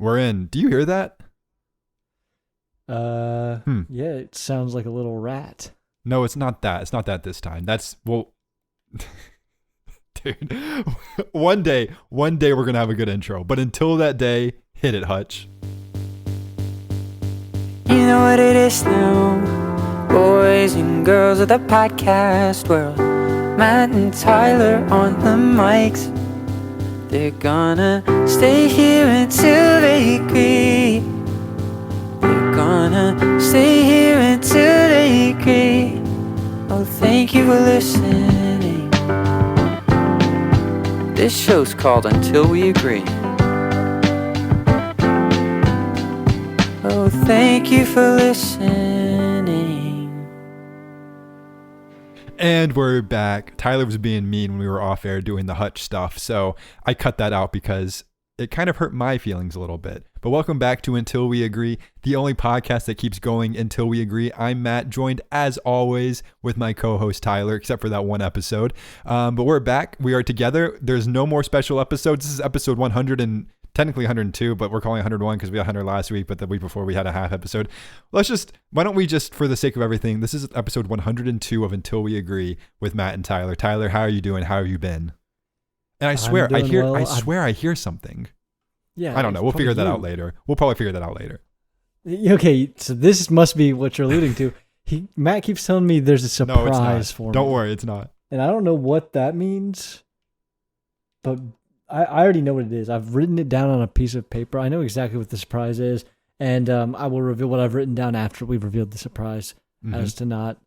We're in. Do you hear that? Yeah, it sounds like a little rat. No, it's not that. It's not that this time. Well, dude, one day we're going to have a good intro. But until that day, hit it, Hutch. You know what it is now, boys and girls of the podcast world. Matt and Tyler on the mics. They're gonna stay here until they agree. They're gonna stay here until they agree. Oh, thank you for listening. This show's called Until We Agree. Oh, thank you for listening. And we're back. Tyler was being mean when we were off air doing the Hutch stuff, so I cut that out because it kind of hurt my feelings a little bit. But welcome back to Until We Agree, the only podcast that keeps going until we agree. I'm Matt, joined as always with my co-host Tyler, except for that one episode. But we're back. We are together. There's no more special episodes. This is episode 100 and technically 102, but we're calling 101 because we had 100 last week, but the week before we had a half episode. Why don't we just, for the sake of everything, this is episode 102 of Until We Agree with Matt and Tyler. Tyler, how are you doing? How have you been? And I swear, I hear something. Yeah. I don't know. We'll figure that out later. We'll probably figure that out later. Okay, so this must be what you're alluding to. Matt keeps telling me there's a surprise for me. Don't worry, it's not. And I don't know what that means, but I already know what it is. I've written it down on a piece of paper. I know exactly what the surprise is, and I will reveal what I've written down after we've revealed the surprise, as to not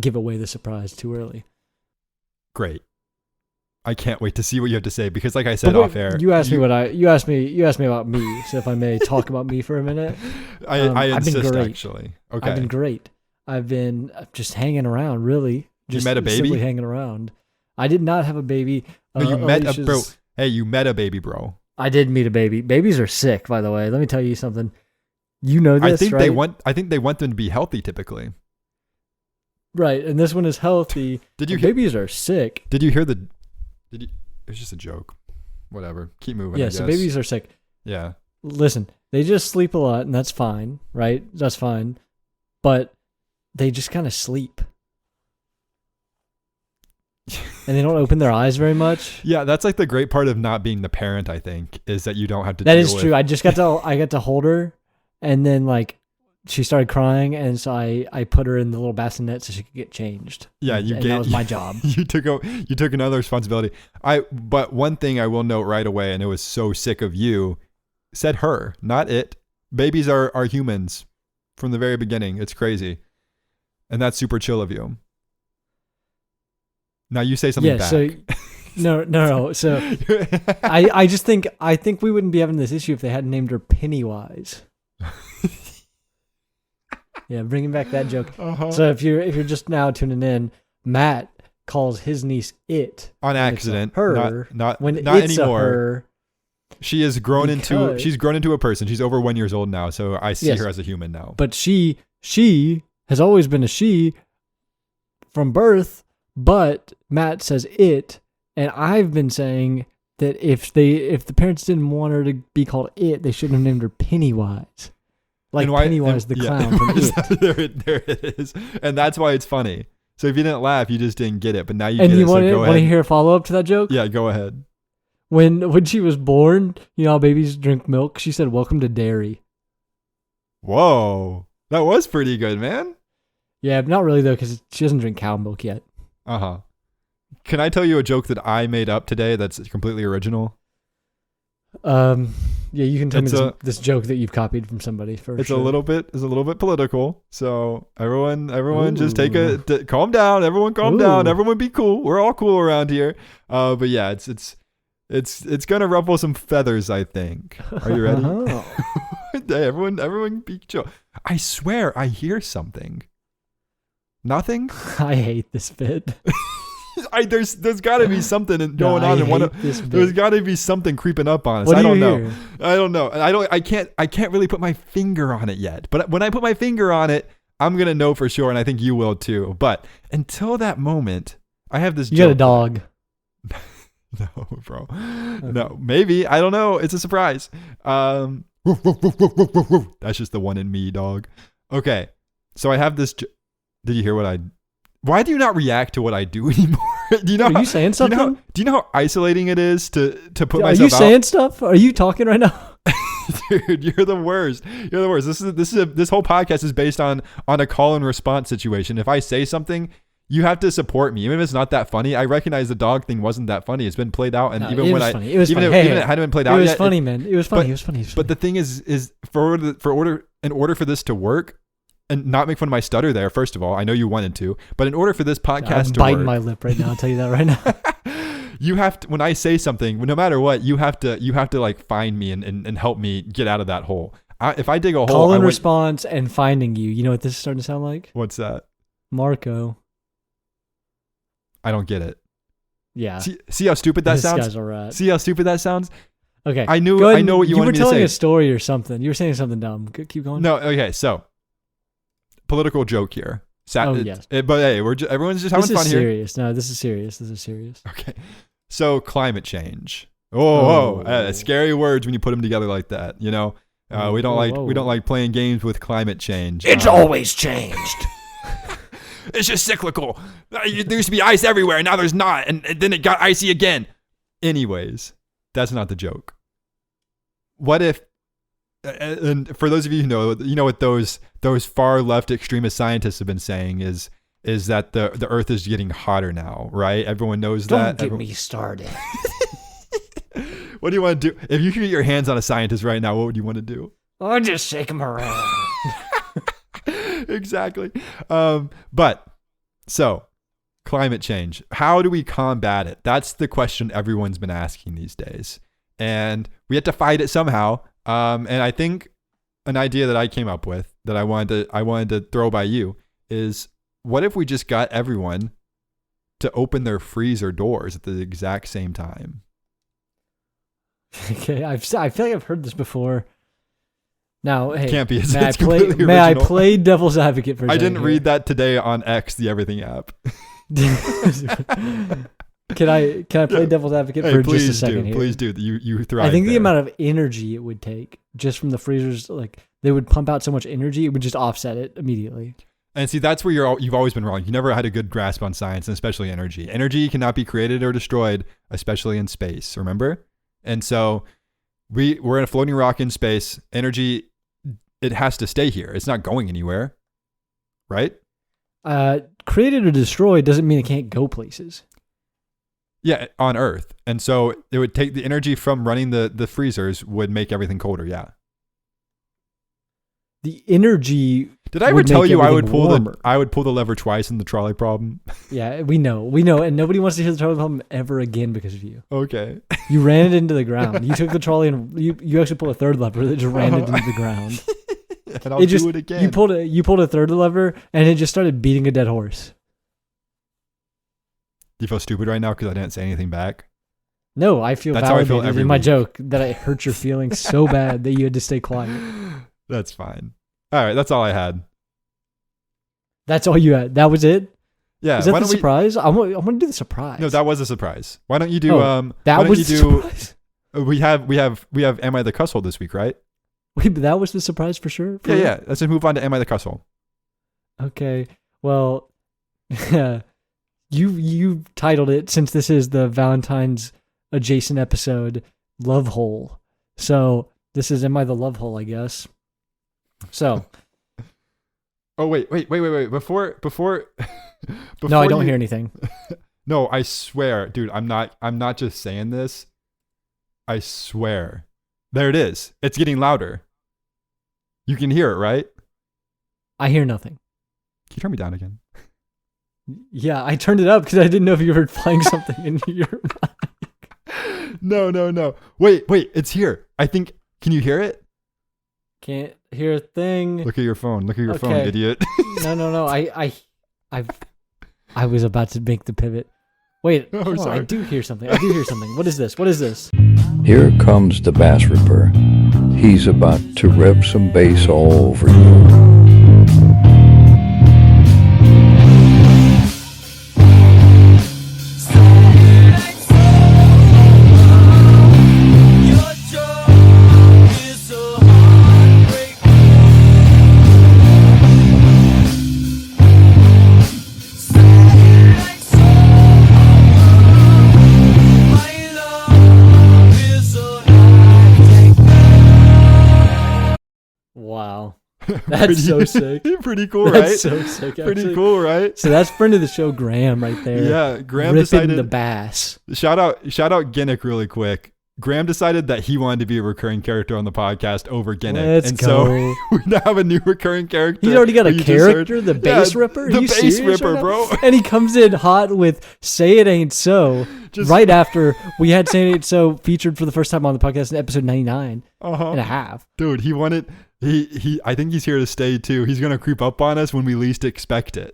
give away the surprise too early. Great. I can't wait to see what you have to say because, like I said off air, you asked me about me. So if I may talk about me for a minute, I insist. I've been great. Actually, okay. I've been great. I've been just hanging around, really. Just you met a baby? Simply hanging around. I did not have a baby. No, you met a bro. Hey, you met a baby, bro. I did meet a baby. Babies are sick, by the way. Let me tell you something. You know this, right? I think they want them to be healthy, typically. Right, and this one is healthy. Babies are sick. Did you hear the? It was just a joke. Whatever. Keep moving. Yeah, so babies are sick. Yeah. Listen, they just sleep a lot, and that's fine, right? That's fine. But they just kind of sleep. And they don't open their eyes very much. Yeah, that's like the great part of not being the parent, I think, is that you don't have to That is true. I got to hold her, and then like she started crying, and so I put her in the little bassinet so she could get changed. Yeah, that was my job. You took another responsibility. But one thing I will note right away, and it was so sick of you, said her, not it. Babies are humans from the very beginning. It's crazy. And that's super chill of you. Now you say something back. So no. So I think we wouldn't be having this issue if they hadn't named her Pennywise. Yeah, bringing back that joke. Uh-huh. So if you're just now tuning in, Matt calls his niece it on accident. Her not when not it's anymore. A her. She's grown into a person. She's over 1 year old now, so I see her as a human now. But she has always been a she from birth. But Matt says it, and I've been saying that if the parents didn't want her to be called it, they shouldn't have named her Pennywise. Like Pennywise the clown from It. There it is. And that's why it's funny. So if you didn't laugh, you just didn't get it. But now you get it. And you want to hear a follow-up to that joke? Yeah, go ahead. When she was born, you know how babies drink milk? She said, "Welcome to dairy." Whoa. That was pretty good, man. Yeah, but not really, though, because she doesn't drink cow milk yet. Uh-huh. Can I tell you a joke that I made up today that's completely original? Yeah, you can tell me this joke that you've copied from somebody. It's a little bit political. So everyone just calm down. Everyone calm down. Everyone be cool. We're all cool around here. But yeah, it's gonna ruffle some feathers, I think. Are you ready? Hey, everyone be chill. I swear I hear something. Nothing? I hate this bit. There's got to be something going on in there's got to be something creeping up on us. What I do don't you know. hear? I don't know. I can't really put my finger on it yet. But when I put my finger on it, I'm going to know for sure, and I think you will too. But until that moment, I have this You got a dog. No, bro. Okay. No, maybe. I don't know. It's a surprise. That's just the one in me, dog. Okay. So I have this. Did you hear what I... Why do you not react to what I do anymore? Do you know? Are you saying something? Do you know how isolating it is to put myself out? Are you saying stuff? Are you talking right now? Dude, you're the worst. You're the worst. This whole podcast is based on a call and response situation. If I say something, you have to support me, even if it's not that funny. I recognize the dog thing wasn't that funny. It's been played out, and even when it was funny. Even it hadn't been played out yet. It was funny, man. It was funny. It was funny. But the thing is in order for this to work, and not make fun of my stutter there. First of all, I know you wanted to, but in order for this podcast to work, I'm biting my lip right now. I'll tell you that right now. You have to, when I say something, no matter what, you have to like find me and help me get out of that hole. If I dig a hole, call and response and finding you. You know what this is starting to sound like? What's that? Marco. I don't get it. Yeah. See how stupid that sounds? This guy's a rat. See how stupid that sounds? Okay. I know what you wanted me to say. You were telling a story or something. You were saying something dumb. Keep going. No. Okay. So, political joke here. Yes. But hey, everyone's just having fun here. This is serious. No, this is serious. This is serious. Okay. So climate change. Scary words when you put them together like that. You know, we don't like playing games with climate change. It's always changed. It's just cyclical. There used to be ice everywhere, and now there's not, and then it got icy again. Anyways, that's not the joke. What if? And for those of you who know what those far left extremist scientists have been saying is that the Earth is getting hotter now, right? Everyone knows that. Don't get me started. What do you want to do? If you could get your hands on a scientist right now, what would you want to do? I'll just shake him around. Exactly. So climate change. How do we combat it? That's the question everyone's been asking these days. And we have to fight it somehow. And I think an idea that I came up with that I wanted to throw by you is, what if we just got everyone to open their freezer doors at the exact same time? Okay, I feel like I've heard this before. Now, hey, can't be. May I play devil's advocate for a second? I didn't read that today on X, the Everything app. Can I play devil's advocate for just a second here? Please do. You thrive. I think the there. amount of energy it would take just from the freezers, like they would pump out so much energy, it would just offset it immediately. And see, that's where you've always been wrong. You never had a good grasp on science, and especially energy. Energy cannot be created or destroyed, especially in space. Remember? And so we're in a floating rock in space. Energy, it has to stay here. It's not going anywhere, right? Created or destroyed doesn't mean it can't go places. Yeah, on Earth. And so it would take the energy from running the freezers would make everything colder. Yeah. The energy. Did I ever tell you I would pull the lever twice in the trolley problem? Yeah, we know, and nobody wants to hear the trolley problem ever again because of you. Okay. You ran it into the ground. You took the trolley and you actually pulled a third lever that just ran it into the ground. And I'll do it again. You pulled a third lever and it just started beating a dead horse. Do you feel stupid right now because I didn't say anything back? No, I feel That's how I feel validated in my joke that I hurt your feelings so bad that you had to stay quiet. That's fine. All right, that's all I had. That's all you had? That was it? Yeah. Is that the surprise? I want to do the surprise. No, that was a surprise. Why don't you do? Surprise. We have Am I the Cusshole this week, right? Wait, but that was the surprise for sure? Yeah. Let's just move on to Am I the Cusshole? Okay. Well, you titled it, since this is the Valentine's adjacent episode, Love Hole. So this is Am I the Love Hole, I guess. So. Oh wait! Before no, I don't hear anything. No, I swear, dude, I'm not just saying this. I swear. There it is. It's getting louder. You can hear it, right? I hear nothing. Can you turn me down again? Yeah, I turned it up because I didn't know if you were playing something in your mic. No. Wait, it's here. I think. Can you hear it? Can't hear a thing. Look at your phone. Phone, idiot. No. I was about to make the pivot. Wait, hold on. I do hear something. What is this? Here comes the bass ripper. He's about to rip some bass all over you. That's so sick. Pretty cool, right? That's so sick. Pretty actually. cool, right? So that's friend of the show, Graham, right there. Yeah, Graham ripping decided the bass. Shout out Ginnick really quick. Graham decided that he wanted to be a recurring character on the podcast over Ginnick. Let's and go. so we now have a new recurring character. He's already got who a you just character, heard. the bass ripper. The Are you bass serious ripper, right now? bro. And he comes in hot with "Say It Ain't So" Just- right after we had "Say It Ain't So" featured for the first time on the podcast in episode 99 Uh-huh. and a half. Dude, he wanted he I think he's here to stay too. He's gonna creep up on us when we least expect it.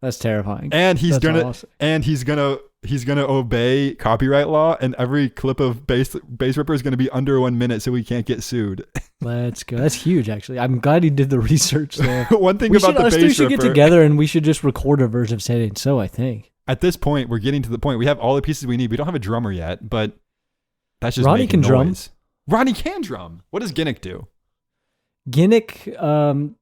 That's terrifying. And he's That's gonna obey copyright law, and every clip of bass ripper is gonna be under 1 minute so we can't get sued. Let's go. That's huge, actually. I'm glad he did the research there. One thing We about should, the us two bass should ripper, get together and we should just record a version of "Say It Ain't So." I think at this point, we're getting to the point we have all the pieces we need. We don't have a drummer yet, but that's just Ronnie making can drum. noise. Ronnie can drum. What does Ginnick do? Ginnick,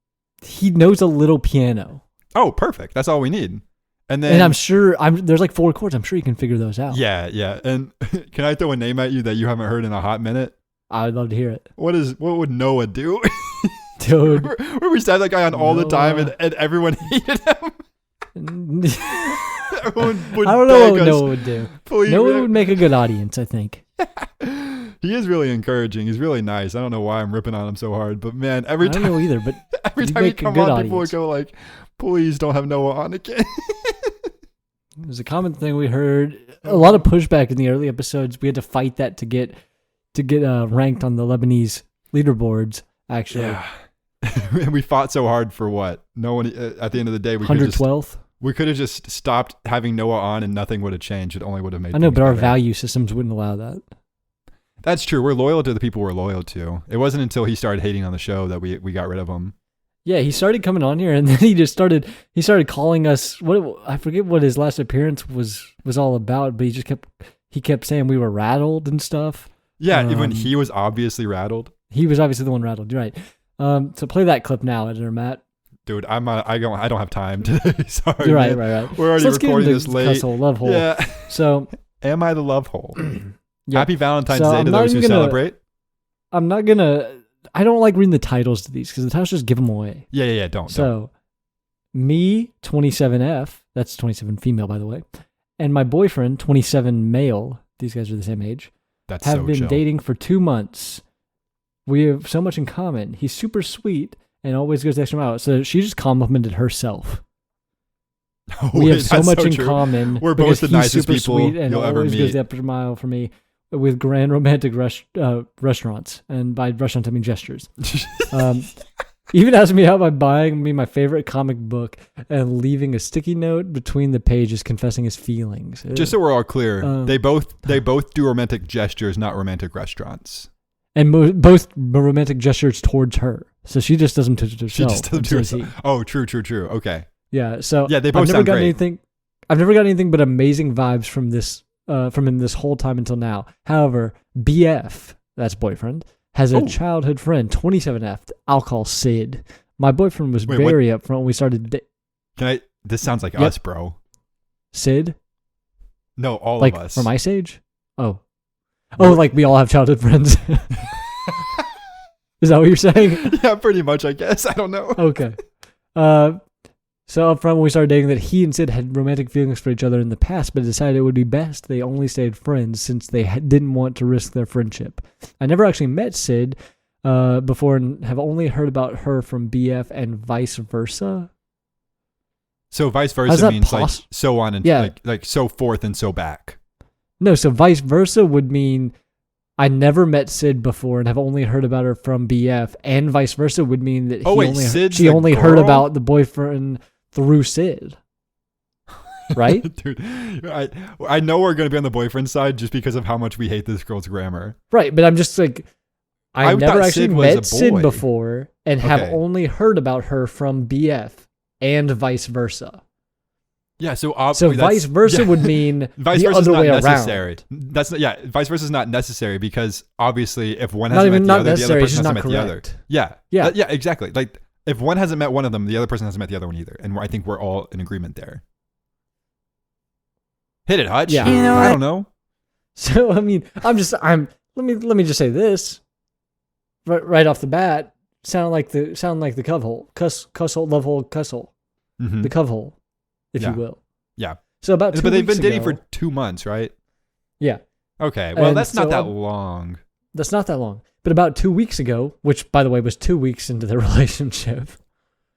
he knows a little piano, Oh, perfect. That's all we need. And then and I'm sure there's like 4 chords. I'm sure you can figure those out. yeah. And can I throw a name at you that you haven't heard in a hot minute? I'd love to hear it, What would Noah do? dude. Where we used to have that guy on all the time, and everyone hated him. Everyone would I don't know beg what us, Noah would do. "Please, Noah would make a good audience, I think. He is really encouraging. He's really nice. I don't know why I'm ripping on him so hard, but man, every I don't time know either, but every you'd time you make a come good on, people would audience. go like, "Please don't have Noah on again." it was a common thing we heard. A lot of pushback in the early episodes. We had to fight that to get ranked on the Lebanese leaderboards. Actually, Yeah. And we fought so hard for what? No one. At the end of the day, we could have 112th. just stopped having Noah on, and nothing would have changed. It only would have made. I know, things but our better. value systems wouldn't allow that. That's true. We're loyal to the people we're loyal to. It wasn't until he started hating on the show that we got rid of him. Yeah, he started coming on here, and then he started calling us. I forget what his last appearance was all about, but he kept saying we were rattled and stuff. Yeah, when he was obviously rattled. He was obviously the one rattled. You're right. So play that clip now, editor Matt. Dude, I don't have time today. Sorry. You're right, man. right. We're already So let's get recording into this the late. cuss hole, love hole. Yeah. So Am I the love hole? yeah. Happy Valentine's So Day I'm to not those who even gonna- celebrate. I'm not gonna. I don't like reading the titles to these because the titles just give them away. Yeah. Don't. So, me, 27F, that's 27 female, by the way, and my boyfriend, 27 male, these guys are the same age, That's have so been chill. dating for 2 months. We have so much in common. He's super sweet and always goes the extra mile. So she just complimented herself. We have so That's much in true. common. We're both because the he's nicest super people sweet and you'll ever always meet. goes the extra mile for me with grand romantic restaurants. And by restaurants, I mean gestures. Even asked me out by buying me my favorite comic book and leaving a sticky note between the pages confessing his feelings. Just so we're all clear, Um, they both do romantic gestures, not romantic restaurants. And both romantic gestures towards her. So she just does them to herself. She just doesn't and do so does he. herself. Oh, true. Okay. Yeah. So Yeah, they both I've never sound gotten great. anything. I've never got anything but amazing vibes from him this whole time until now. However, BF, that's boyfriend, has a Oh. childhood friend, 27F. I'll call Sid. My boyfriend was Wait, very upfront when we started. This sounds like Yep. us, bro. Sid, No, all like of us. from Ice Age. Oh, like we all have childhood friends. Is that what you're saying? Yeah, pretty much, I guess. I don't know. Okay. So up front when we started dating that he and Sid had romantic feelings for each other in the past, but decided it would be best they only stayed friends since they didn't want to risk their friendship. I never actually met Sid before and have only heard about her from BF and vice versa. So vice How's versa that means like poss- so on and Yeah. like so forth and so back. No, so vice versa would mean I never met Sid before and have only heard about her from BF, and vice versa would mean that Sid's she the only heard girl? about the boyfriend through Sid. Right? Dude, I know we're going to be on the boyfriend side just because of how much we hate this girl's grammar. Right, but I'm just like, I I never thought actually Sid was a met Sid boy. before and have Okay. only heard about her from BF and vice versa. Yeah, so So vice versa yeah. would mean Vice the versa is other not way necessary. around. That's not, yeah. Vice versa is not necessary because obviously, if one Not hasn't even met not the other, the necessary. other It's person just hasn't not met the other. correct. Yeah, Yeah. yeah, exactly. Like if one hasn't met one of them, the other person hasn't met the other one either, and I think we're all in agreement there. Hit it, Hutch. Yeah. You know I what? don't know. So I mean, let me just say this right off the bat. sound like the cove hole, cuss hole, love hole, cuss hole, Mhm. the cove hole, if Yeah. you will. Yeah. So about 2 But they've weeks been dating ago- for 2 months, right? Yeah. Okay. Well, And that's not so that I'm- long. That's not that long. But about 2 weeks ago, which by the way was 2 weeks into the relationship,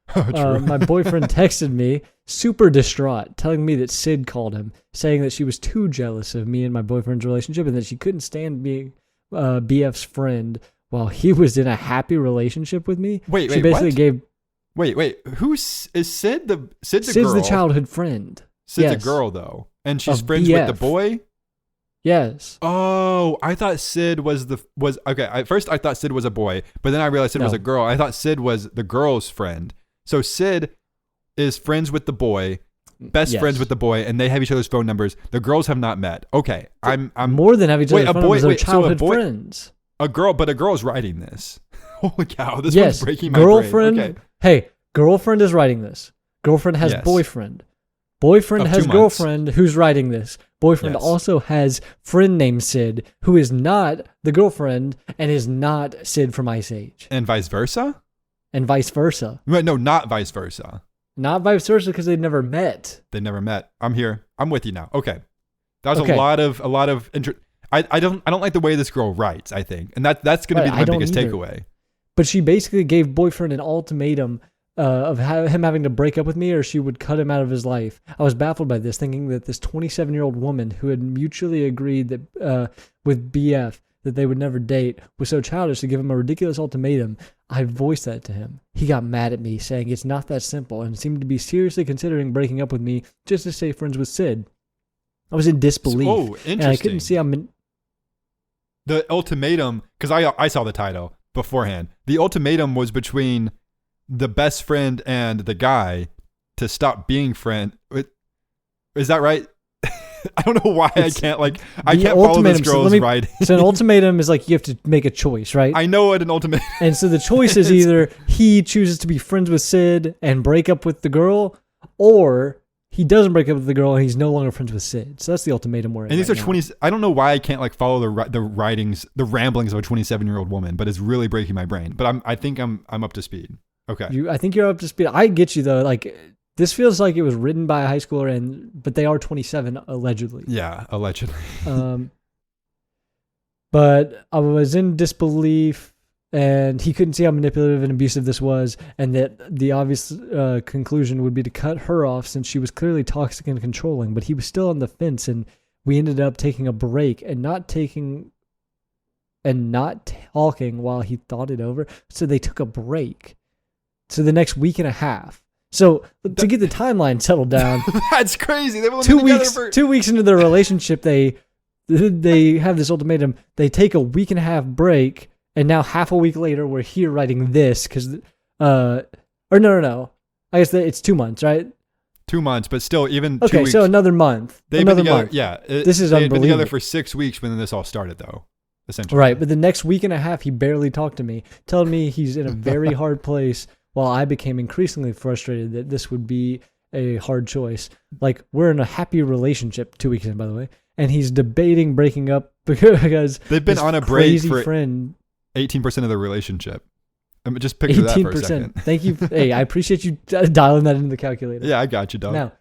True. my boyfriend texted me, super distraught, telling me that Sid called him, saying that she was too jealous of me and my boyfriend's relationship and that she couldn't stand being BF's friend while he was in a happy relationship with me. Wait, she basically what? gave Wait. Who's is Sid? Sid's a Sid's girl. the childhood friend. Sid's Yes. a girl though, and she's Of friends with the BF. boy. Yes. Oh, I thought Sid was okay. At first, I thought Sid was a boy, but then I realized Sid was No. a girl. I thought Sid was the girl's friend. So Sid is friends with the boy, best Yes. friends with the boy, and they have each other's phone numbers. The girls have not met. Okay, I'm More than have each Wait, other's a phone boy- numbers, they're wait, so a childhood boy- friends. a girl, but a girl's writing this. Holy cow! This Yes. one's breaking my Girlfriend. brain. Okay. Hey, girlfriend is writing this. Girlfriend has Yes. boyfriend. Boyfriend Of has 2 months. girlfriend who's writing this. Boyfriend Yes. also has friend named Sid, who is not the girlfriend and is not Sid from Ice Age, And vice versa? and vice versa. Wait, no, not vice versa. Not vice versa because they've never met. They never met. I'm here. I'm with you now. Okay. That was Okay. a lot of I don't like the way this girl writes, I think. And that's going to be I my don't biggest either. takeaway. But she basically gave boyfriend an ultimatum of him having to break up with me or she would cut him out of his life. I was baffled by this, thinking that this 27-year-old woman who had mutually agreed that with BF that they would never date was so childish to give him a ridiculous ultimatum. I voiced that to him. He got mad at me, saying it's not that simple and seemed to be seriously considering breaking up with me just to stay friends with Sid. I was in disbelief. Oh, interesting. And I couldn't see how... The ultimatum, because I saw the title beforehand. The ultimatum was between the best friend and the guy to stop being friend. Is that right? I don't know why I can't follow this ultimatum, so girl's let me- writing. So an ultimatum is like you have to make a choice, right? I know what an ultimatum. And so the choice is either he chooses to be friends with Sid and break up with the girl, or he doesn't break up with the girl and he's no longer friends with Sid. So that's the ultimatum we're in. And these right are now. 20. I don't know why I can't follow the writings, the ramblings of a 27-year-old woman, but it's really breaking my brain. But I think I'm up to speed. Okay. I think you're up to speed. I get you though. Like this feels like it was written by a high schooler, but they are 27 allegedly. Yeah, allegedly. But I was in disbelief, and he couldn't see how manipulative and abusive this was, and that the obvious conclusion would be to cut her off since she was clearly toxic and controlling. But he was still on the fence, and we ended up taking a break and not talking while he thought it over. So they took a break. So the next week and a half. So to get the timeline settled down, That's crazy. They've only 2 been together weeks. for 2 weeks into their relationship, they have this ultimatum. They take a week and a half break, and now half a week later, we're here writing this because, or no. I guess it's 2 months, right? 2 months, but still, even 2 Okay, weeks. so another month. They've Another been together. month. Yeah, This is they've been together unbelievable. for 6 weeks when this all started, though. Essentially, Right, but the next week and a half, he barely talked to me, telling me he's in a very hard place. While I became increasingly frustrated that this would be a hard choice. Like, we're in a happy relationship 2 weeks in, by the way, and he's debating breaking up because they've been his on a break crazy for friend 18% of the relationship. Just picture that for a second. Thank you. Hey, I appreciate you dialing that into the calculator. Yeah, I got you, dog. Now,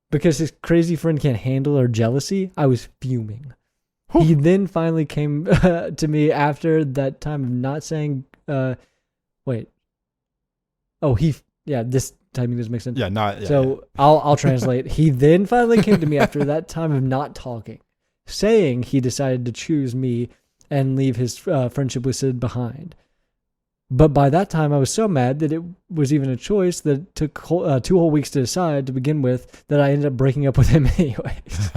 because his crazy friend can't handle her jealousy, I was fuming. He then finally came to me after that time of not saying, wait. Oh, this timing doesn't make sense. Yeah, not. Yeah, So I'll translate. He then finally came to me after that time of not talking, saying he decided to choose me and leave his friendship with Sid behind. But by that time, I was so mad that it was even a choice that it took 2 whole weeks to decide to begin with that I ended up breaking up with him anyways.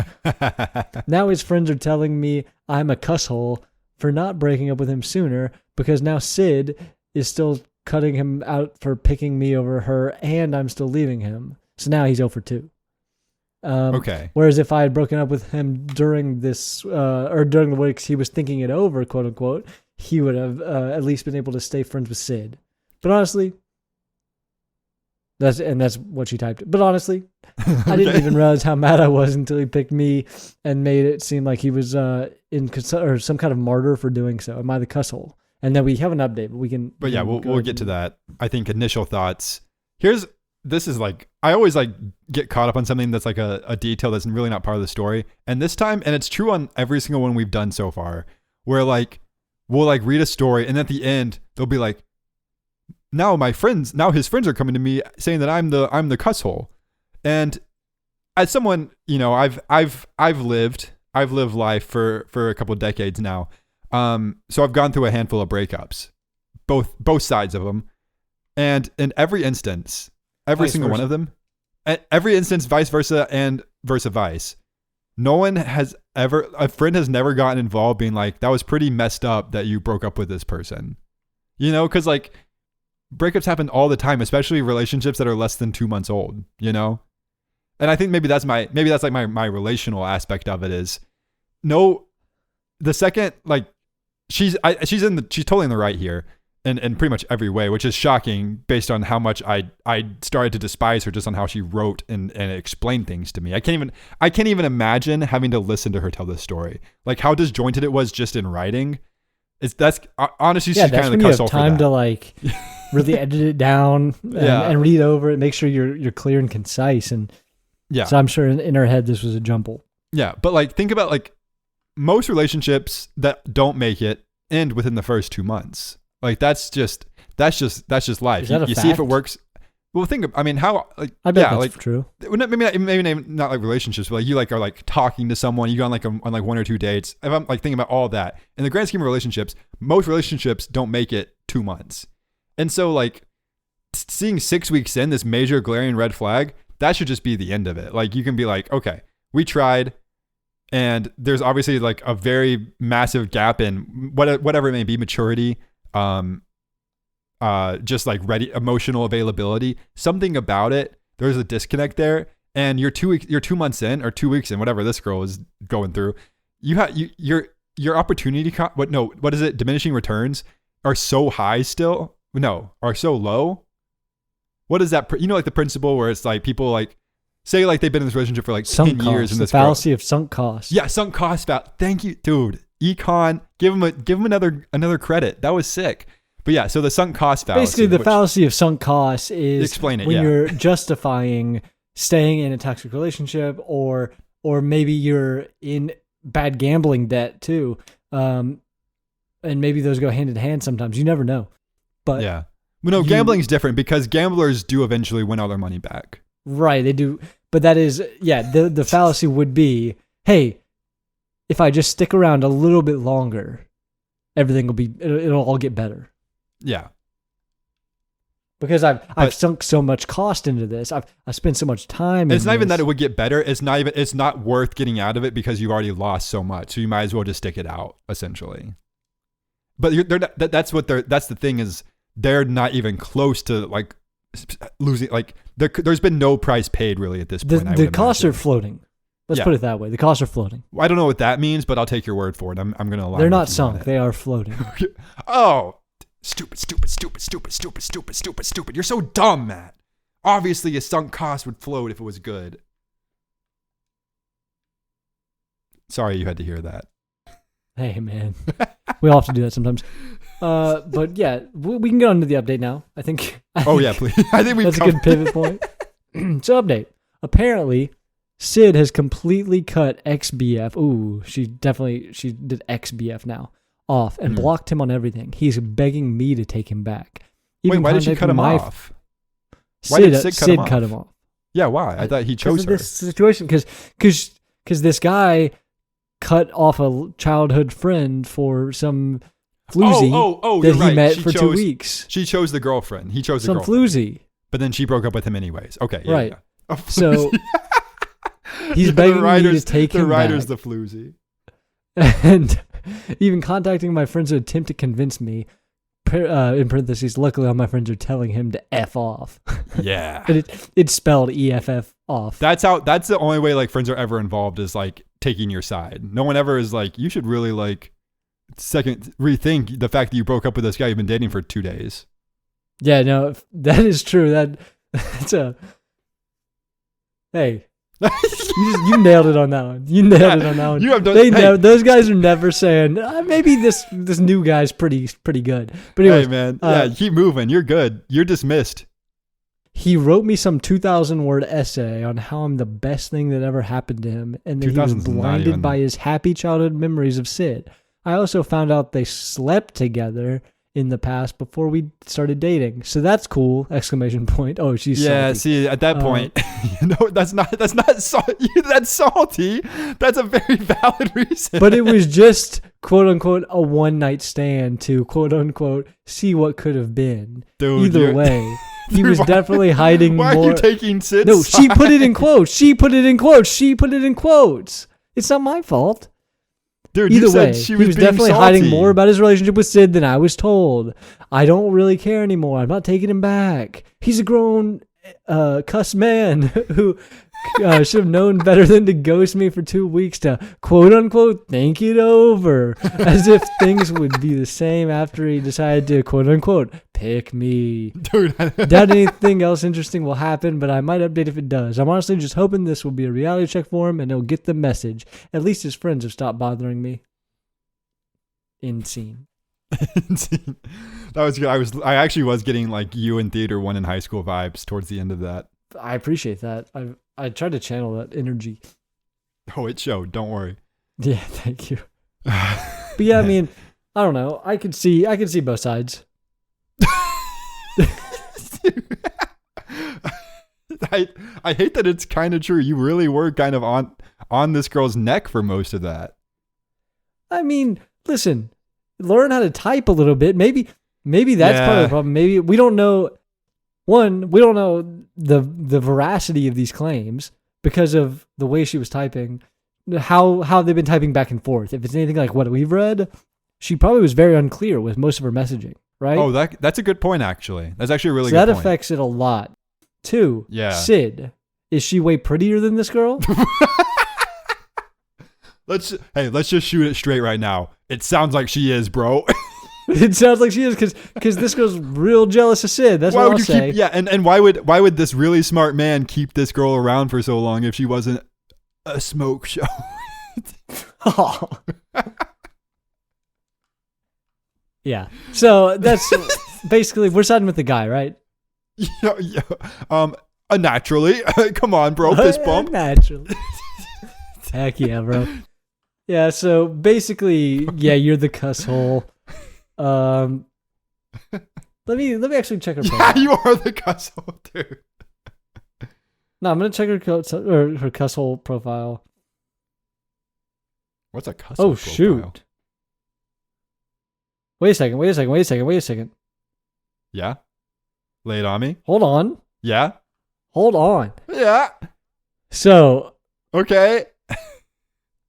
Now his friends are telling me I'm a cusshole for not breaking up with him sooner because now Sid is still cutting him out for picking me over her, and I'm still leaving him. So now he's 0 for 2. Okay. Whereas if I had broken up with him during this, or during the weeks he was thinking it over, quote unquote, he would have at least been able to stay friends with Sid. But honestly, that's what she typed. But honestly, I didn't even realize how mad I was until he picked me and made it seem like he was in some kind of martyr for doing so. Am I the cusshole? and then we have an update. But we can. But yeah, we'll get to that. I think initial thoughts. This is like, I always like get caught up on something that's like a detail that's really not part of the story. And this time, and it's true on every single one we've done so far, where like we'll like read a story and at the end they'll be like, now his friends are coming to me saying that I'm the cuss hole. And as someone, you know, I've lived life for a couple of decades now. So I've gone through a handful of breakups, both sides of them. And in every instance, every Vice single versa. one of them, at every instance, vice versa and vice. No one a friend has never gotten involved being like, that was pretty messed up that you broke up with this person. You know, because like breakups happen all the time, especially relationships that are less than 2 months old, you know? And I think maybe that's like my relational aspect of it is no, the second, like she's totally in the right here. In pretty much every way, which is shocking based on how much I started to despise her just on how she wrote and explained things to me. I can't even imagine having to listen to her tell this story. Like how disjointed it was just in writing. That's honestly, she's kind of the when you cuss have hole for time that. to like really edit it down and read over it, make sure you're clear and concise. And Yeah. so I'm sure in her head this was a jumble. Yeah, but like think about like most relationships that don't make it end within the first 2 months. Like that's just life. Is that a you see if it fact? works. Well, how like I bet yeah, that's like true. maybe not like relationships, but like you like are like talking to someone, you go on like 1 or 2 dates. If I'm like thinking about all that in the grand scheme of relationships, most relationships don't make it 2 months, and so like seeing 6 weeks in this major glaring red flag, that should just be the end of it. Like you can be like, okay, we tried. And there's obviously like a very massive gap in whatever it may be, maturity, just like ready emotional availability, something about it. There's a disconnect there, and you're 2 months in or 2 weeks in, whatever this girl is going through. Your opportunity, what is it? Diminishing returns are so high still. No, are so low. What is that? You know, like the principle where it's like people like say like they've been in this relationship for like Sunk 10 years, costs, and the this girl, fallacy of sunk costs. yeah, sunk cost value. Thank you, dude. Econ, give him another credit. That was sick. But yeah, so the sunk cost fallacy. Basically, the fallacy of sunk costs is Explain it, when yeah. you're justifying staying in a toxic relationship, or maybe you're in bad gambling debt too, and maybe those go hand in hand sometimes. You never know. But yeah, well, no, gambling's different because gamblers do eventually win all their money back. right, they do. But that is, yeah, the fallacy would be, hey, if I just stick around a little bit longer, everything will be, it'll all get better. Yeah, Because I've sunk so much cost into this. I've spent so much time. it's not even that it would get better. It's not worth getting out of it because you've already lost so much. So you might as well just stick it out, essentially. But that's the thing is they're not even close to like losing. Like there's been no price paid really at this point. The costs are floating. Let's put it that way. The costs are floating. I don't know what that means, but I'll take your word for it. I'm going to lie. They're not sunk. They are floating. Oh, stupid. You're so dumb, Matt. Obviously, a sunk cost would float if it was good. Sorry you had to hear that. Hey, man. We all have to do that sometimes. But yeah, we can get on to the update now. I think. Oh, yeah, please. I think we've That's a good pivot point. So, update. Apparently, Sid has completely cut XBF. Ooh, she did XBF now off and blocked him on everything. He's begging me to take him back. Wait, why did she cut him off? Why Sid, did Sid cut him off? Yeah, why? I thought he chose her. This situation, because this guy cut off a childhood friend for some floozy you're that he right. met She for 2 weeks. She chose the girlfriend. He chose the Some girlfriend. floozy. But then she broke up with him anyways. Okay, yeah, Right. yeah. A So floozy. he's Yeah, begging me to take him The writer's back. the floozy. And even contacting my friends to attempt to convince me, in parentheses, luckily all my friends are telling him to F off. Yeah. But it's spelled EFF off. That's the only way like friends are ever involved is like taking your side. No one ever is like, you should really like rethink the fact that you broke up with this guy you've been dating for 2 days. Yeah, no, that is true. That's a... Hey, You nailed it on that one. You nailed it on that one. You have done, those guys are never saying maybe this new guy's pretty good. But anyway, hey man, keep moving. You're good. You're dismissed. He wrote me some 2,000-word essay on how I'm the best thing that ever happened to him, and that he was blinded by his happy childhood memories of Sid. I also found out they slept together in the past before we started dating. So that's cool! Exclamation point. Oh, she's salty. See, at that point, that's not salty. That's salty. That's a very valid reason. But it was just quote unquote a one-night stand to quote unquote see what could have been. Dude, either way, he was definitely hiding more. Why are you taking Sid's No, side? she put it in quotes. She put it in quotes. She put it in quotes. It's not my fault. Dude, either you said way, she he was being definitely salty. hiding more about his relationship with Sid than I was told. I don't really care anymore. I'm not taking him back. He's a grown cuss man who should have known better than to ghost me for 2 weeks to quote unquote think it over, as if things would be the same after he decided to quote unquote pick me. Dude, Doubt anything else interesting will happen, but I might update if it does. I'm honestly just hoping this will be a reality check for him and he'll get the message. At least his friends have stopped bothering me. Insane. That was good. I actually was getting like you in Theater 1 in high school vibes towards the end of that. I appreciate that. I tried to channel that energy. Oh, it showed. Don't worry. Yeah, thank you. But yeah, I mean, I don't know. I could see both sides. I hate that it's kind of true. You really were kind of on this girl's neck for most of that. I mean, listen, learn how to type a little bit. Maybe that's part of the problem. Maybe we don't know. One, we don't know the veracity of these claims because of the way she was typing, how they've been typing back and forth. If it's anything like what we've read, she probably was very unclear with most of her messaging, right? Oh, that's a good point, actually. That's actually a really so good that point. affects it a lot. Two, Sid, is she way prettier than this girl? Let's just shoot it straight right now. It sounds like she is, bro. It sounds like she is because this girl's real jealous of Sid. That's what I'll say. And why would this really smart man keep this girl around for so long if she wasn't a smoke show? Oh. Yeah. So that's basically we're siding with the guy, right? Yeah. Naturally. Come on, bro. Fist bump. Naturally. Heck yeah, bro. Yeah. So basically, yeah, you're the cuss hole. Let me actually check her profile. Yeah, you are the cuss hole, dude. No, I'm gonna check her cuss hole profile. What's a cuss hole profile? Shoot. Wait a second. Yeah? Lay it on me. Hold on. Yeah? Hold on. Yeah. So okay.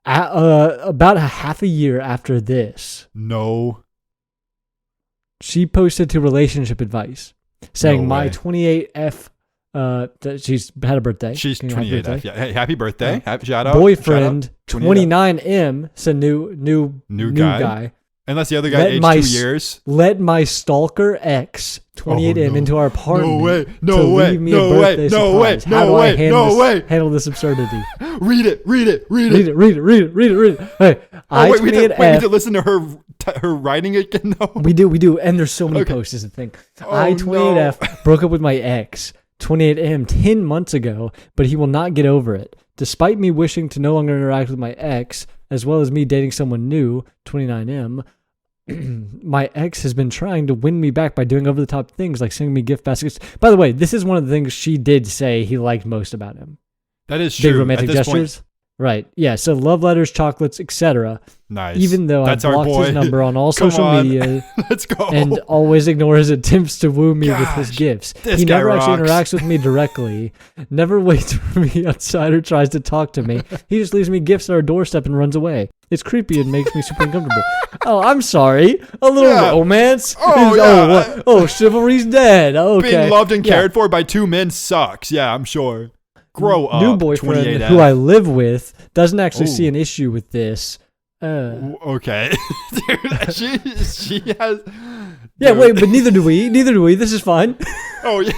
About a half a year after this, no, she posted to relationship advice saying my 28F that she's had a birthday. She's 28F. Yeah. Hey, happy birthday. Shout out. Boyfriend 29M. It's a new guy. Unless the other guy aged 2 years. Let my stalker ex 28M into our apartment. No way. Handle this absurdity. Read it. Hey, we need to listen to her writing again though. We do. And there's so many posts is the thing. I 28F broke up with my ex 28M 10 months ago, but he will not get over it. Despite me wishing to no longer interact with my ex, as well as me dating someone new, 29M, my ex has been trying to win me back by doing over-the-top things like sending me gift baskets. By the way, this is one of the things she did say he liked most about him. That is true. Big romantic gestures. Right. Yeah. So love letters, chocolates, etc. Nice. Even though I blocked his number on all social media. Let's go. And always ignore his attempts to woo me with his gifts. He never actually interacts with me directly. Never waits for me outside or tries to talk to me. He just leaves me gifts at our doorstep and runs away. It's creepy and makes me super uncomfortable. Oh, I'm sorry. A little romance. Chivalry's dead. Okay. Being loved and cared for by two men sucks. Yeah, I'm sure. Grow up. New boyfriend who I live with doesn't actually see an issue with this. Okay. Dude, she has... Yeah, wait, but neither do we. This is fine. Oh, yeah.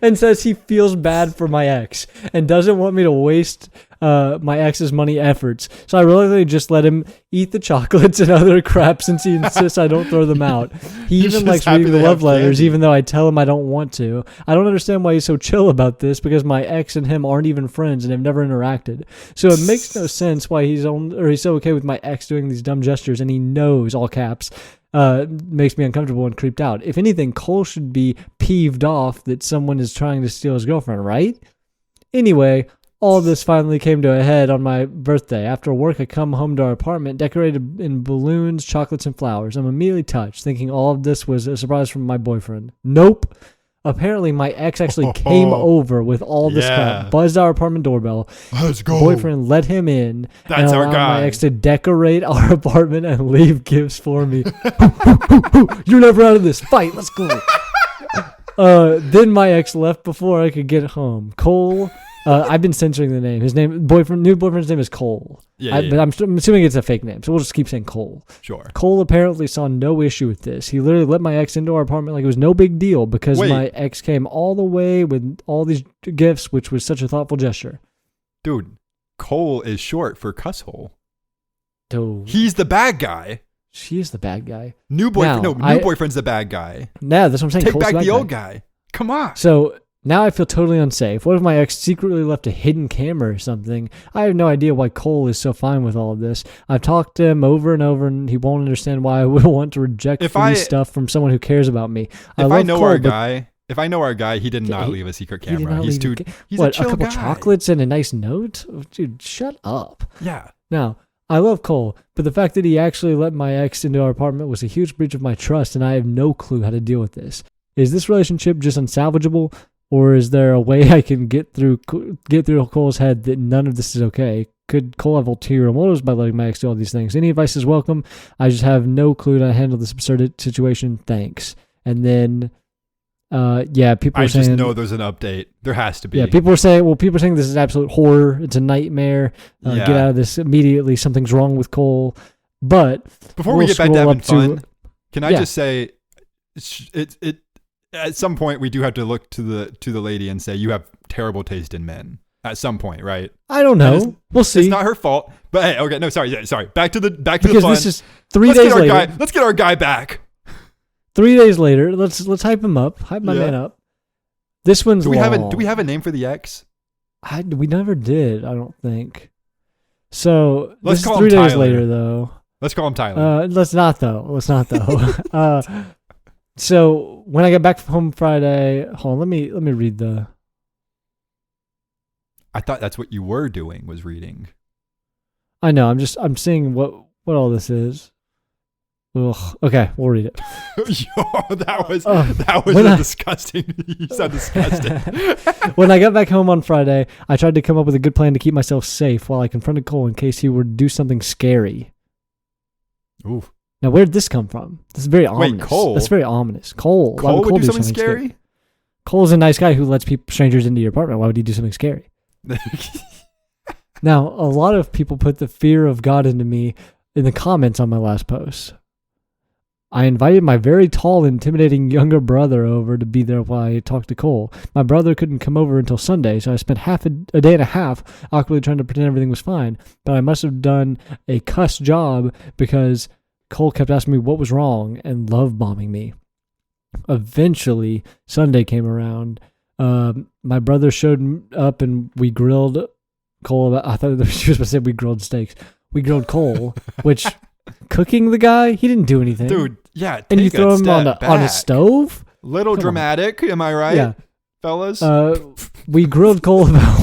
and says he feels bad for my ex and doesn't want me to waste my ex's money efforts. So I reluctantly just let him eat the chocolates and other crap since he insists I don't throw them out. He He's even just likes happy reading the they love have letters, candy. even though I tell him I don't want to. I don't understand why he's so chill about this because my ex and him aren't even friends and have never interacted. So it makes no sense why he's so okay with my ex doing these dumb gestures, and he knows, all caps, makes me uncomfortable and creeped out. If anything, Cole should be peeved off that someone is trying to steal his girlfriend, right? Anyway, all this finally came to a head on my birthday. After work, I come home to our apartment decorated in balloons, chocolates, and flowers. I'm immediately touched, thinking all of this was a surprise from my boyfriend. Nope. Apparently, my ex actually came over with all this crap, buzzed our apartment doorbell. Let's go. Boyfriend let him in That's and our allowed guy. my ex to decorate our apartment and leave gifts for me. You're never out of this. Fight. Let's go. Then my ex left before I could get home. Cole. I've been censoring the name. His new boyfriend's name is Cole. But I'm assuming it's a fake name, so we'll just keep saying Cole. Sure. Cole apparently saw no issue with this. He literally let my ex into our apartment like it was no big deal because my ex came all the way with all these gifts, which was such a thoughtful gesture. Dude, Cole is short for cusshole. Dude, He's the bad guy. she's the bad guy. New boyfriend. Now, New boyfriend's the bad guy. No, that's what I'm saying. Take Cole's back bad the old guy. Come on. So now I feel totally unsafe. What if my ex secretly left a hidden camera or something? I have no idea why Cole is so fine with all of this. I've talked to him over and over, and he won't understand why I would want to reject free stuff from someone who cares about me. If I know our guy, he did not leave a secret He did camera. not He's leave he's a a chill couple guy. chocolates and a nice note? Oh, dude, shut up. Yeah. Now, I love Cole, but the fact that he actually let my ex into our apartment was a huge breach of my trust, and I have no clue how to deal with this. Is this relationship just unsalvageable? Or is there a way I can get through Cole's head that none of this is okay? Could Cole have ulterior motives by letting my ex do all these things? Any advice is welcome. I just have no clue how to handle this absurd situation. Thanks. And then, people I are saying... just know there's an update. There has to be. Yeah, people are saying this is absolute horror. It's a nightmare. Get out of this immediately. Something's wrong with Cole. But before we get back to having fun, can I Yeah. just say, it at some point we do have to look to the lady and say you have terrible taste in men. At some point, right? I don't know. We'll see. It's not her fault. But hey, okay, no, sorry. Back to the because fun. this is 3 days later. Let's get our guy back. 3 days later, let's hype him up. Hype my man up. This one's Do we long. have a name for the ex? We never did. I don't think. So Let's this call is him 3 days Tyler. later, though. Let's call him Tyler. Let's not though. So when I got back from home Friday, hold on, let me read the. I thought that's what you were doing, was reading. I know. I'm seeing what all this is. Ugh. Okay, we'll read it. Yo, that was disgusting. You sound disgusting. When I got back home on Friday, I tried to come up with a good plan to keep myself safe while I confronted Cole in case he were to do something scary. Ooh. Now, where did this come from? This is very ominous. Wait, Cole? That's very ominous. Cole. Why Cole would would do something scary? Cole's a nice guy who lets strangers into your apartment. Why would he do something scary? Now, a lot of people put the fear of God into me in the comments on my last post. I invited my very tall, intimidating younger brother over to be there while I talked to Cole. My brother couldn't come over until Sunday, so I spent a day and a half awkwardly trying to pretend everything was fine. But I must have done a cuss job because Cole kept asking me what was wrong and love bombing me. Eventually, Sunday came around. My brother showed up and we grilled Cole. I thought she was supposed to say we grilled steaks. We grilled Cole, which cooking the guy, he didn't do anything. Dude, yeah. And you throw him on a stove? Little dramatic, am I right? Yeah. Fellas? We grilled Cole about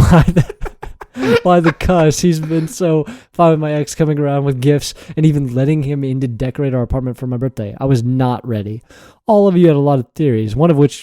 why the cuss. He's been so fine with my ex coming around with gifts and even letting him in to decorate our apartment for my birthday. I was not ready. All of you had a lot of theories, one of which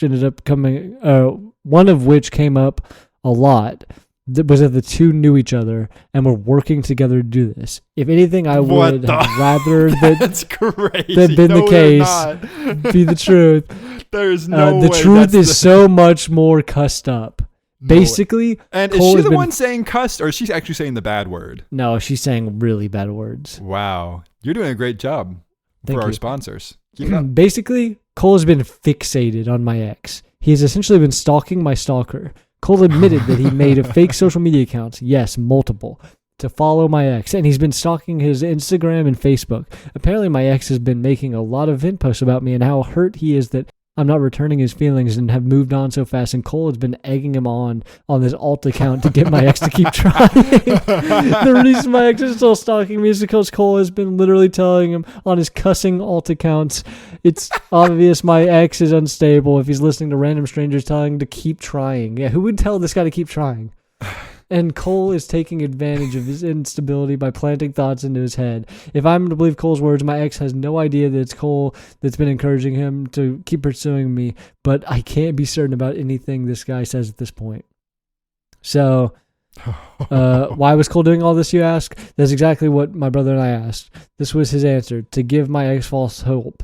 came up a lot. Was that the two knew each other and were working together to do this. If anything, I would have rather That's crazy. that been No, the case be the truth. There's no the way. truth is so much more cussed up. No. Basically, And Cole is she has the been- one saying cussed, or is she actually saying the bad word? No, she's saying really bad words. Wow. You're doing a great job Thank for our you. sponsors. Keep it up. Basically, Cole has been fixated on my ex. He has essentially been stalking my stalker. Cole admitted that he made a fake social media accounts, yes, multiple, to follow my ex, and he's been stalking his Instagram and Facebook. Apparently, my ex has been making a lot of vent posts about me and how hurt he is that I'm not returning his feelings and have moved on so fast, and Cole has been egging him on this alt account to get my ex to keep trying. The reason my ex is still stalking me is because Cole has been literally telling him on his cussing alt accounts, it's obvious my ex is unstable if he's listening to random strangers telling him to keep trying. Yeah, who would tell this guy to keep trying? And Cole is taking advantage of his instability by planting thoughts into his head. If I'm to believe Cole's words, my ex has no idea that it's Cole that's been encouraging him to keep pursuing me, but I can't be certain about anything this guy says at this point. So, why was Cole doing all this, you ask? That's exactly what my brother and I asked. This was his answer: to give my ex false hope.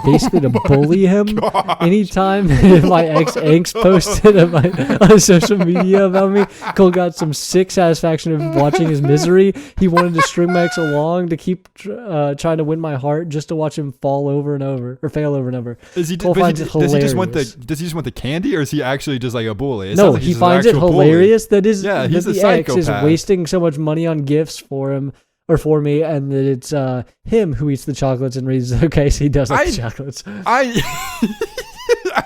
Basically to bully him. Gosh. Anytime my ex posted on social media about me, Cole got some sick satisfaction of watching his misery. He wanted to string my ex along to keep trying to win my heart, just to watch him fall over and over, or fail over and over. Cole finds it hilarious. Does he just want the candy, or is he actually just like a bully? No, he finds it hilarious that he's that a the ex is psychopath. wasting so much money on gifts for him. Or for me, and that it's him who eats the chocolates and reads. Okay, so he does like the chocolates. I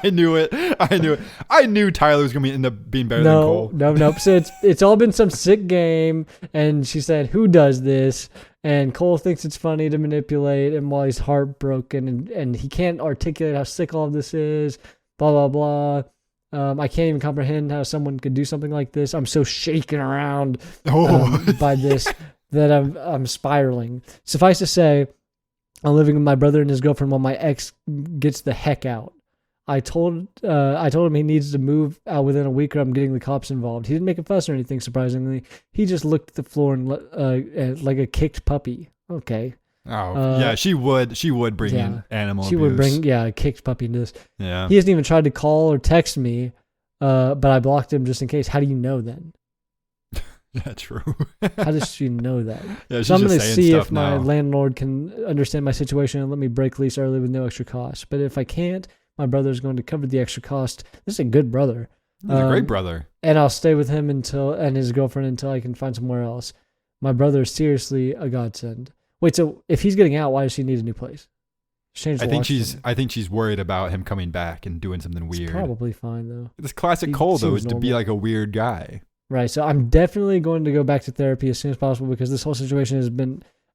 knew it. I knew Tyler was gonna end up being better than Cole. No. So it's all been some sick game, and she said, "Who does this?" And Cole thinks it's funny to manipulate him while he's heartbroken, and he can't articulate how sick all of this is. Blah blah blah. I can't even comprehend how someone could do something like this. I'm so shaken around by this. That I'm spiraling. Suffice to say, I'm living with my brother and his girlfriend while my ex gets the heck out. I told him he needs to move out within a week or I'm getting the cops involved. He didn't make a fuss or anything, surprisingly. He just looked at the floor and like a kicked puppy. Okay. Oh, yeah, she would bring in animal abuse. She would bring, a kicked puppy into this. Yeah. He hasn't even tried to call or text me, but I blocked him just in case. How do you know then? Yeah, true. How does she know that? Yeah, so I'm going to see if now. my landlord can understand my situation and let me break lease early with no extra cost. But if I can't, my brother's going to cover the extra cost. This is a good brother. He's a great brother. And I'll stay with him and his girlfriend until I can find somewhere else. My brother is seriously a godsend. Wait, so if he's getting out, why does she need a new place? I think she's worried about him coming back and doing something weird. It's probably fine though. This classic Cole though is to be like a weird guy. Right, so I'm definitely going to go back to therapy as soon as possible because this whole situation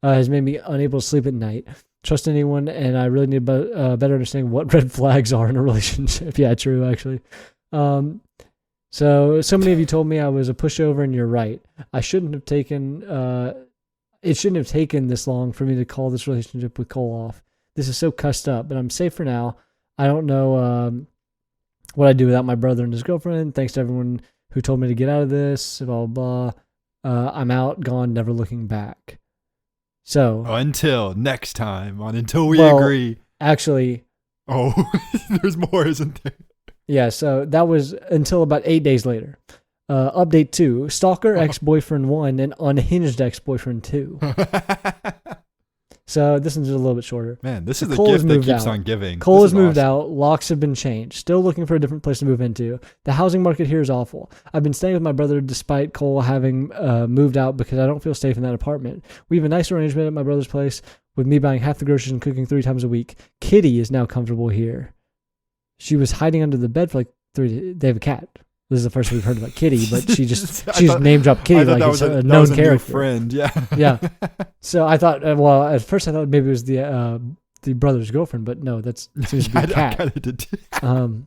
has made me unable to sleep at night, trust anyone, and I really need better understanding what red flags are in a relationship. Yeah, true, actually. So many of you told me I was a pushover, and you're right. It shouldn't have taken this long for me to call this relationship with Cole off. This is so cussed up, but I'm safe for now. I don't know what I'd do without my brother and his girlfriend. Thanks to everyone who told me to get out of this, blah, blah, blah. I'm out, gone, never looking back. So. Until next time on Until We Agree. Actually. Oh, there's more, isn't there? Yeah, so that was until about 8 days later. Update 2, Stalker Ex-Boyfriend 1 and Unhinged Ex-Boyfriend 2. So this one's a little bit shorter. Man, this is the gift that keeps on giving. Cole has moved out. Locks have been changed. Still looking for a different place to move into. The housing market here is awful. I've been staying with my brother despite Cole having moved out because I don't feel safe in that apartment. We have a nice arrangement at my brother's place with me buying half the groceries and cooking 3 times a week. Kitty is now comfortable here. She was hiding under the bed for like 3 days. They have a cat. This is the first we've heard about Kitty, but she just name dropped Kitty like it's a known character. New friend, yeah. Yeah. So I thought, at first I thought maybe it was the brother's girlfriend, but no, that seems to be a cat. I kind of did too.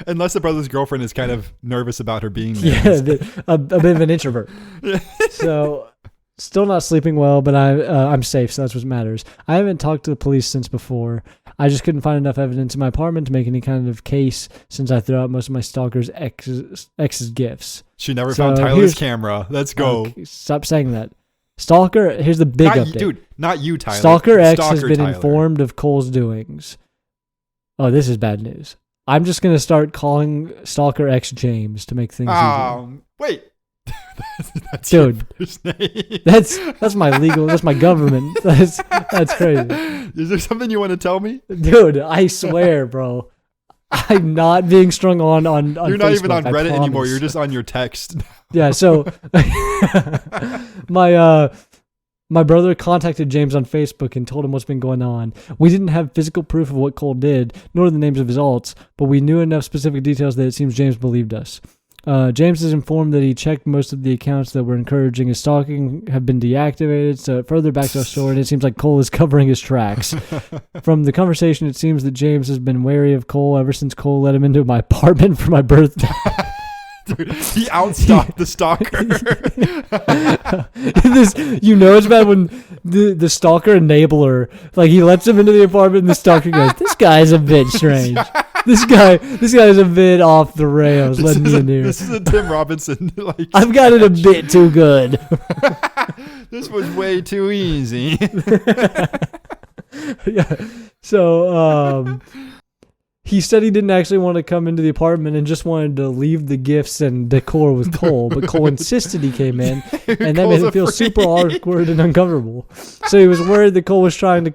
Unless the brother's girlfriend is kind of nervous about her being there. Yeah, a bit of an introvert. So still not sleeping well, but I'm safe, so that's what matters. I haven't talked to the police since before. I just couldn't find enough evidence in my apartment to make any kind of case since I threw out most of my stalker's ex's gifts. She never found Tyler's camera. Let's go. Stop saying that. Stalker, here's the big update. Dude, not you, Tyler. Stalker X has been informed of Cole's doings. Oh, this is bad news. I'm just going to start calling Stalker X James to make things easier. Wait. That's dude, that's my legal, that's my government. That's crazy. Is there something you want to tell me? Dude, I swear, bro. I'm not being strung on You're not even Facebook, on Reddit I anymore. promise. You're just on your text. Yeah, so my brother contacted James on Facebook and told him what's been going on. We didn't have physical proof of what Cole did, nor the names of his alts, but we knew enough specific details that it seems James believed us. James is informed that he checked most of the accounts that were encouraging his stalking have been deactivated, so it further backs our story, and it seems like Cole is covering his tracks. From the conversation, it seems that James has been wary of Cole ever since Cole let him into my apartment for my birthday. Dude, he outstalked the stalker. It's bad when the stalker enabler, like he lets him into the apartment and the stalker goes, this guy's a bit strange. This guy is a bit off the rails. Let me in here. This is a Tim Robinson. Like, I've got it a bit too good. This was way too easy. Yeah. So he said he didn't actually want to come into the apartment and just wanted to leave the gifts and decor with Cole, but Cole insisted he came in, and that made him feel super awkward and uncomfortable. So he was worried that Cole was trying to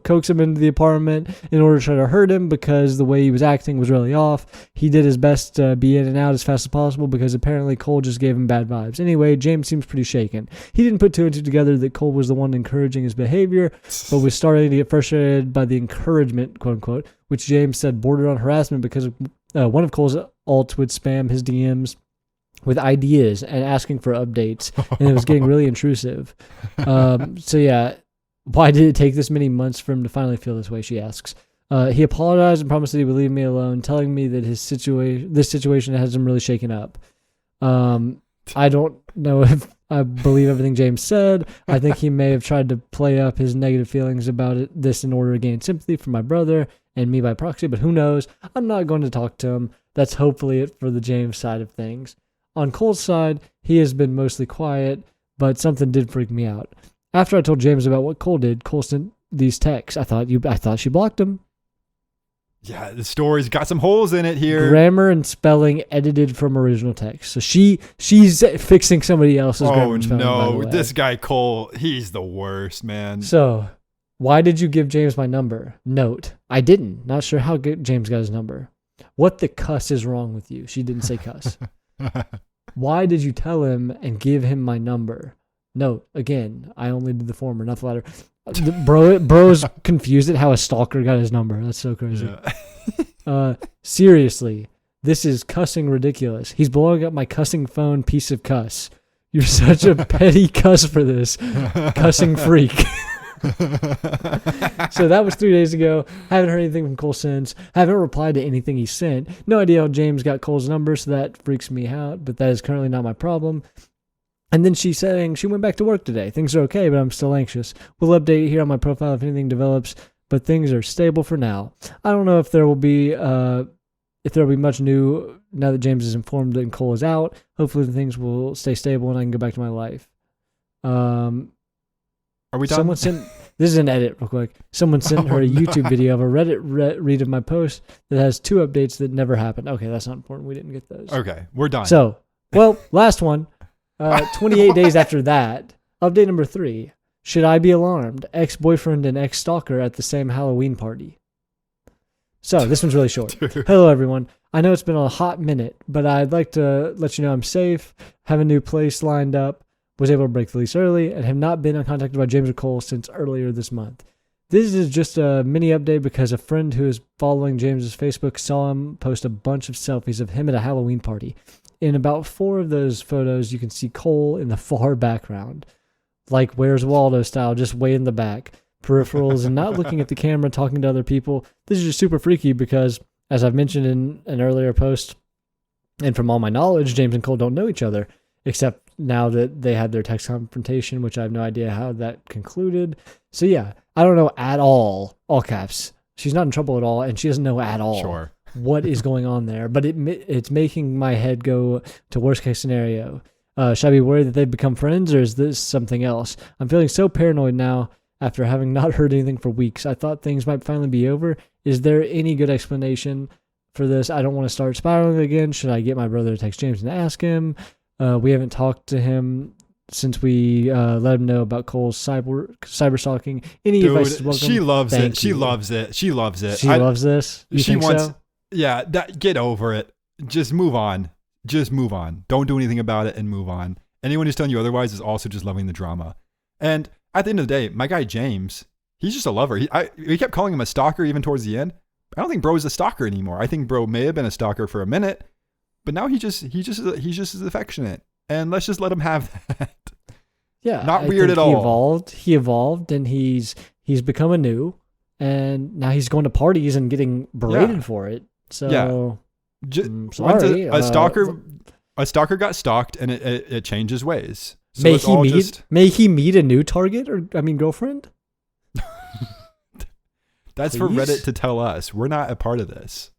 coax him into the apartment in order to try to hurt him because the way he was acting was really off. He did his best to be in and out as fast as possible because apparently Cole just gave him bad vibes. Anyway, James seems pretty shaken. He didn't put two and two together that Cole was the one encouraging his behavior, but was starting to get frustrated by the encouragement, quote unquote, which James said bordered on harassment because one of Cole's alts would spam his DMs with ideas and asking for updates, and it was getting really intrusive. So yeah, why did it take this many months for him to finally feel this way, she asks. He apologized and promised that he would leave me alone, telling me that this situation has him really shaken up. I don't know if I believe everything James said. I think he may have tried to play up his negative feelings about this in order to gain sympathy from my brother and me by proxy, but who knows? I'm not going to talk to him. That's hopefully it for the James side of things. On Cole's side, he has been mostly quiet, but something did freak me out. After I told James about what Cole did, Cole sent these texts. I thought she blocked him. Yeah, the story's got some holes in it here. Grammar and spelling edited from original text. So she's fixing somebody else's grammar and spelling. Oh by the way. no, this guy Cole, he's the worst, man. So, why did you give James my number? Note, I didn't. Not sure how James got his number. What the cuss is wrong with you? She didn't say cuss. Why did you tell him and give him my number? Note, again, I only did the former, not the latter. Bro's confused at how a stalker got his number. That's so crazy. Yeah. Seriously, this is cussing ridiculous. He's blowing up my cussing phone, piece of cuss. You're such a petty cuss for this. Cussing freak. So that was 3 days ago. Haven't heard anything from Cole since. Haven't replied to anything he sent. No idea how James got Cole's number, so that freaks me out, but that is currently not my problem. And then she's saying she went back to work today. Things are okay, but I'm still anxious. We'll update here on my profile if anything develops, but things are stable for now. I don't know if there will be much new now that James is informed that Cole is out. Hopefully things will stay stable and I can go back to my life. Are we done? This is an edit real quick. Someone sent her a YouTube video of a Reddit read of my post that has 2 updates that never happened. Okay, that's not important. We didn't get those. Okay, we're done. So, last one. 28 days after that, update number 3. Should I be alarmed? Ex-boyfriend and ex-stalker at the same Halloween party. So, this one's really short. Hello, everyone. I know it's been a hot minute, but I'd like to let you know I'm safe, have a new place lined up, was able to break the lease early, and have not been contacted by James or Cole since earlier this month. This is just a mini update because a friend who is following James's Facebook saw him post a bunch of selfies of him at a Halloween party. In about 4 of those photos, you can see Cole in the far background, like Where's Waldo style, just way in the back, peripherals, and not looking at the camera, talking to other people. This is just super freaky because, as I've mentioned in an earlier post, and from all my knowledge, James and Cole don't know each other, except now that they had their text confrontation, which I have no idea how that concluded. So yeah, I don't know at all caps. She's not in trouble at all, and she doesn't know at all what is going on there. But it's making my head go to worst case scenario. Should I be worried that they've become friends, or is this something else? I'm feeling so paranoid now after having not heard anything for weeks. I thought things might finally be over. Is there any good explanation for this? I don't want to start spiraling again. Should I get my brother to text James and ask him? We haven't talked to him since we let him know about Cole's cyber stalking. Any advice is welcome. She loves Thank it. She you. loves it. She loves it. She loves this. You she think wants. so? Yeah, get over it. Just move on. Just move on. Don't do anything about it and move on. Anyone who's telling you otherwise is also just loving the drama. And at the end of the day, my guy James, he's just a lover. We kept calling him a stalker even towards the end. I don't think bro's a stalker anymore. I think bro may have been a stalker for a minute, but now he's just as affectionate. And let's just let him have that. Yeah, not weird at all. He evolved, and he's become anew, and now he's going to parties and getting berated for it. So sorry, a stalker got stalked, and it changed his ways. So may he meet a new target, or girlfriend? That's for Reddit to tell us. We're not a part of this.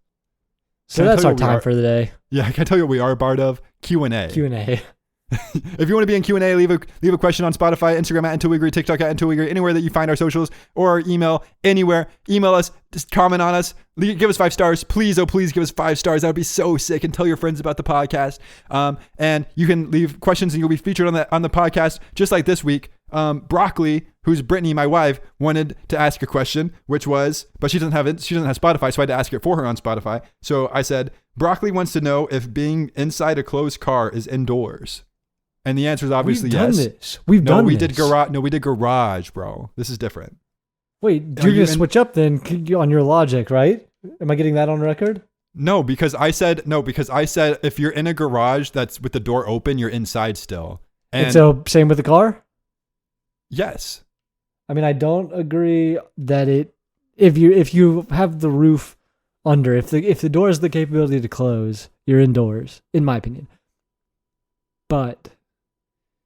So that's our time for the day. Yeah, I can tell you what we are a part of. Q&A. Q&A. If you want to be in Q&A, leave a question on Spotify, Instagram at Until We Agree, TikTok at Until We Agree, anywhere that you find our socials, or our email, anywhere. Email us, just comment on us, give us 5 stars. Please, oh please give us 5 stars. That would be so sick. And tell your friends about the podcast. And you can leave questions and you'll be featured on the podcast, just like this week. Broccoli, who's Brittany, my wife, wanted to ask a question, which was, but she doesn't have Spotify, so I had to ask it for her on Spotify. So I said, Broccoli wants to know if being inside a closed car is indoors. And the answer is obviously yes. We did garage, bro. This is different. Wait, you're going to switch up then on your logic, right? Am I getting that on record? No, because I said if you're in a garage that's with the door open, you're inside still. And so same with the car? Yes. I mean, I don't agree that if you have the roof under, if the door has the capability to close, you're indoors, in my opinion. But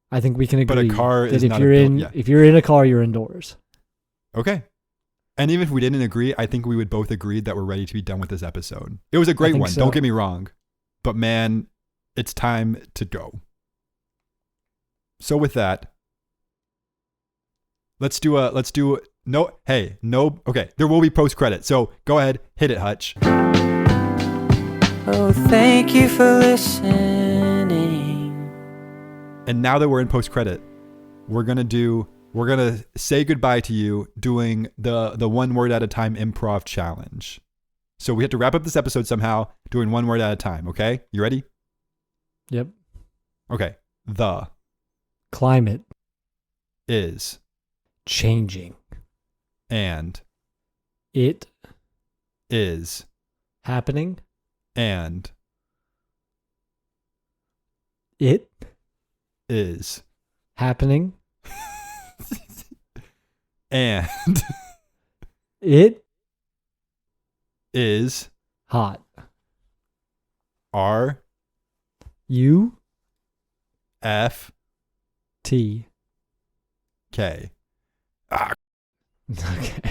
I think we can agree but a car that is if not if you're in a car, you're indoors. Okay. And even if we didn't agree, I think we would both agree that we're ready to be done with this episode. It was a great one. So. Don't get me wrong. But man, it's time to go. So with that, okay, there will be post-credit. So go ahead, hit it, Hutch. Oh, thank you for listening. And now that we're in post-credit, we're going to say goodbye to you doing the one word at a time improv challenge. So we have to wrap up this episode somehow doing one word at a time, okay? You ready? Yep. Okay. The climate is changing. And it is happening. And it is happening. And it is hot. R U F T K. Okay.